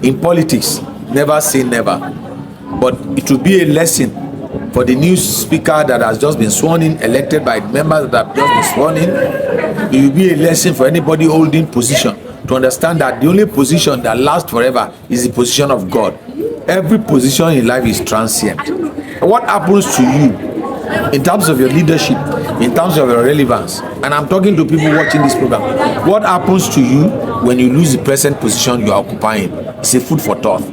in politics, never say never. But it will be a lesson for the new speaker that has just been sworn in, elected by members that have just been sworn in. It will be a lesson for anybody holding position to understand that the only position that lasts forever is the position of God. Every position in life is transient. What happens to you in terms of your leadership, in terms of your relevance, and I'm talking to people watching this program, what happens to you when you lose the present position you are occupying? It's a food for thought.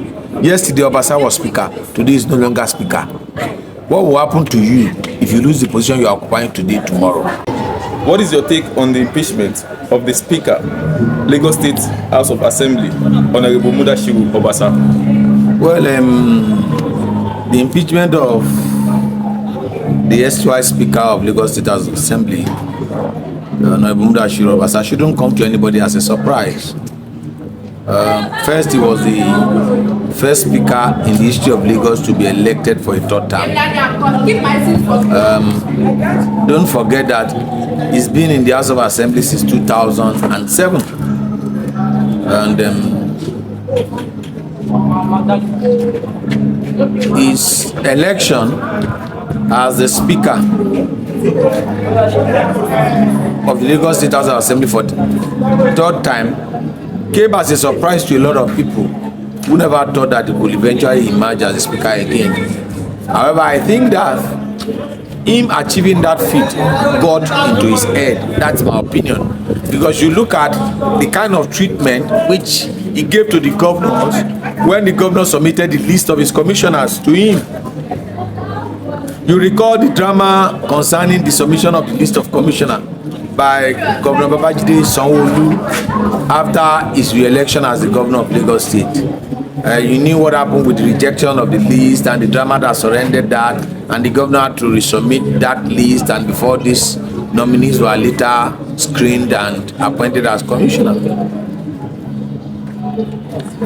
Yesterday Obasa was speaker, today is no longer speaker. What will happen to you if you lose the position you are occupying today, tomorrow? What is your take on the impeachment of the Speaker, Lagos State House of Assembly, Honorable Mudashiru Obasa? Well, the impeachment of the SY Speaker of Lagos State House of Assembly, Honorable Mudashiru Obasa, shouldn't come to anybody as a surprise. First, he was the first speaker in the history of Lagos to be elected for a third term. Don't forget that he's been in the House of Assembly since 2007. And his election as the speaker of the Lagos State House of Assembly for the third time came as a surprise to a lot of people who never thought that he could eventually emerge as a speaker again. However, I think that him achieving that feat got into his head. That's my opinion. Because you look at the kind of treatment which he gave to the governors when the governor submitted the list of his commissioners to him. You recall the drama concerning the submission of the list of commissioners by Governor Jide after his re-election as the governor of Lagos State. You knew what happened with the rejection of the list and the drama that surrounded that, and the governor had to resubmit that list, and before these nominees were later screened and appointed as commissioner.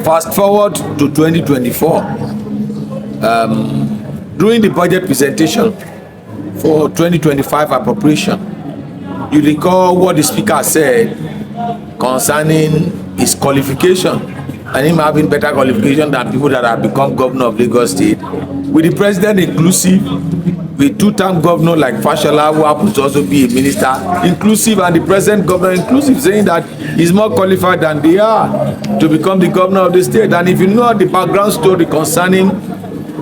Fast forward to 2024. During the budget presentation for 2025 appropriation, you recall what the speaker said concerning his qualification and him having better qualification than people that have become governor of Lagos State, with the president inclusive, with two-term governor like Fashola, who happens to also be a minister, inclusive, and the present governor inclusive, saying that he's more qualified than they are to become the governor of the state. And if you know the background story concerning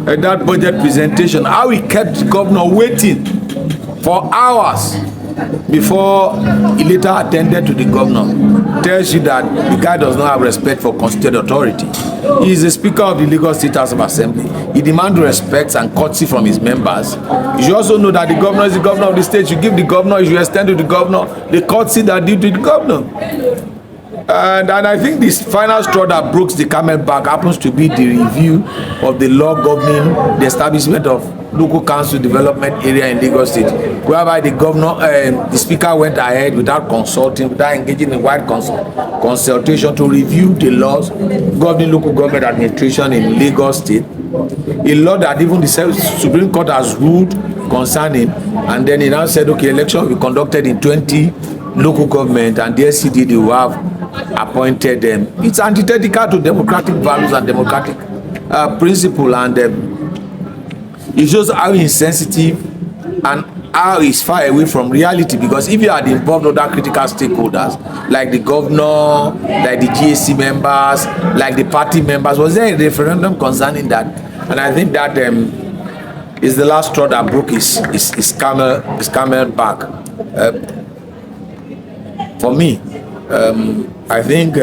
that budget presentation, how he kept the governor waiting for hours before he later attended to the governor, tells you that the guy does not have respect for constituted authority. He is the speaker of the Lagos State House of Assembly. He demands respect and courtesy from his members. You should also know that the governor is the governor of the state. You give the governor, you should extend to the governor the courtesy that due to the governor. And I think this final straw that broke the camel back happens to be the review of the law governing the establishment of local council development area in Lagos State, whereby the governor, the speaker went ahead without consulting, without engaging in wide consultation to review the laws governing local government administration in Lagos State, a law that even the Supreme Court has ruled concerning, and then he now said, okay, election will be conducted in 20 local government, and the SCDD will have appointed them. It's antithetical to democratic values and democratic principle, and it shows how insensitive and how he's far away from reality. Because if you had involved other critical stakeholders like the governor, like the GAC members, like the party members, was there a referendum concerning that? And I think that is the last straw that broke his camel back. For me, I think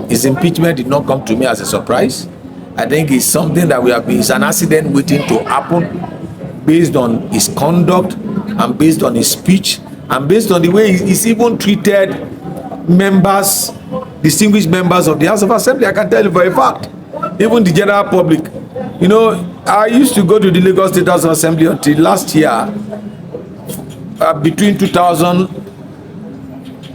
his impeachment did not come to me as a surprise. I think it's something that it's an accident waiting to happen based on his conduct and based on his speech and based on the way he's even treated members, distinguished members of the House of Assembly. I can tell you for a fact, even the general public. You know, I used to go to the Lagos State House of Assembly until last year, between 2000,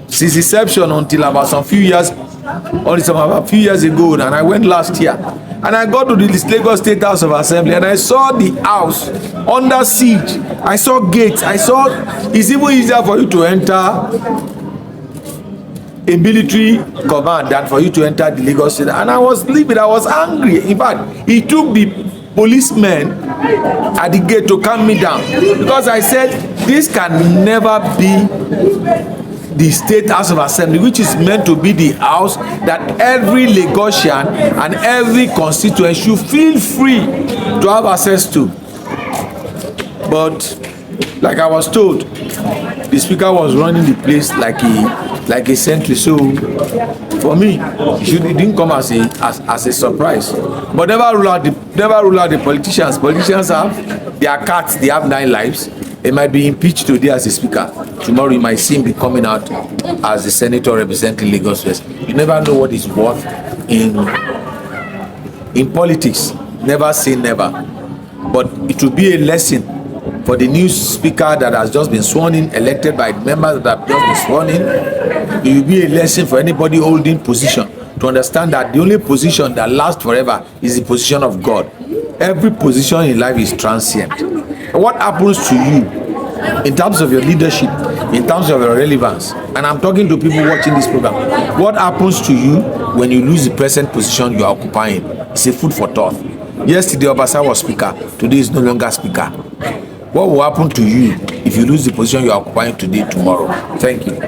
since inception until about some few years, about a few years ago, and I went last year. And I got to the Lagos State House of Assembly and I saw the house under siege. I saw gates. I saw it's even easier for you to enter a military command than for you to enter the Lagos State. And I was livid, I was angry. In fact, he took the policemen at the gate to calm me down, because I said this can never be the State House of Assembly, which is meant to be the house that every Lagosian and every constituent should feel free to have access to. But like I was told, the speaker was running the place like a sentry. So for me, it didn't come as a surprise. But never rule out the politicians. Politicians have their cats, they have 9 lives. They might be impeached today as a speaker. Tomorrow you might see him be coming out as a senator representing Lagos West. You never know what is worth in politics. Never say never. But it will be a lesson for the new speaker that has just been sworn in, elected by members that have just been sworn in. It will be a lesson for anybody holding position to understand that the only position that lasts forever is the position of God. Every position in life is transient. What happens to you in terms of your leadership, in terms of your relevance, and I'm talking to people watching this program, what happens to you when you lose the present position you are occupying? It's a food for thought. Yesterday Obasa was speaker, today is no longer speaker. What will happen to you if you lose the position you are occupying today, tomorrow? Thank you.